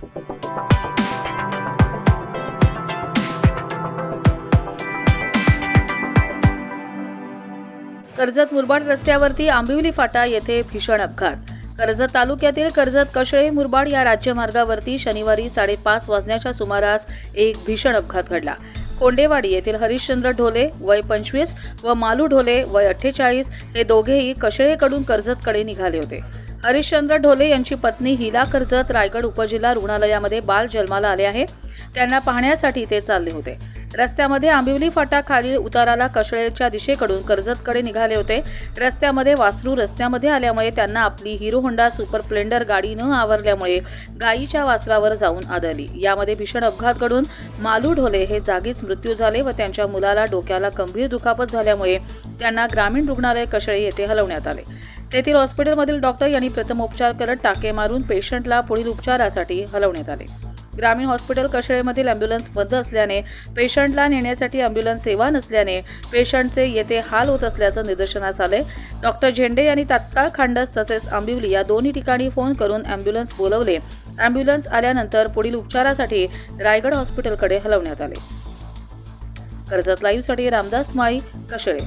कर्जत मुरबाड रस्त्यावरती आंबिवली फाटा येथे भीषण अपघात। कर्जत तालुक्यातील कर्जत कशळे मुरबाड या राज्यमार्गावरती शनिवारी 5:30 वाजण्याच्या सुमारास एक भीषण अपघात घडला। कोंडेवाडी येथील हरिश्चंद्र ढोले वय 25 व मालू ढोले वय 48 हे दोघेही कशळेकडून कर्जतकडे निघाले होते। हरिश्चंद्र ढोले यांची पत्नी हिला कर्जत रायगड उपजिल्हा रुग्णालयामध्ये बाल जन्माला आले आहे। त्यांना पाहण्यासाठी ते चालले होते। रस्त्यामध्ये आंबिवली फाटा खालील उताराला कशळेच्या दिशेकडून कर्जतकडे निघाले होते। रस्त्यामध्ये वासरू रस्त्यामध्ये आल्यामुळे त्यांना आपली हिरो होंडा सुपर स्प्लेंडर गाडी न आवरल्यामुळे गायीच्या वासरावर जाऊन आदळली। यामध्ये भीषण अपघात घडून मालू ढोले हे जागीच मृत्यू झाले व त्यांच्या मुलाला डोक्याला गंभीर दुखापत झाल्यामुळे त्यांना ग्रामीण रुग्णालय कशळे येथे हलवण्यात आले। तेथील हॉस्पिटलमधील डॉक्टर यांनी प्रथमोपचार करत टाके मारून पेशंटला पुढील उपचारासाठी हलवण्यात आले। ग्रामीण हॉस्पिटल कशळेमधील ॲम्ब्युलन्स बंद असल्याने पेशंटला नेण्यासाठी ॲम्ब्युलन्स सेवा नसल्याने पेशंटचे येथे हाल होत असल्याचं निदर्शनास आले। डॉक्टर झेंडे यांनी तात्काळ खांडस तसेच आंबिवली या दोन्ही ठिकाणी फोन करून ॲम्ब्युलन्स बोलवले। ॲम्ब्युलन्स आल्यानंतर पुढील उपचारासाठी रायगड हॉस्पिटलकडे हलवण्यात आले। कर्जत लाईव्हसाठी रामदास माळी, कशळे।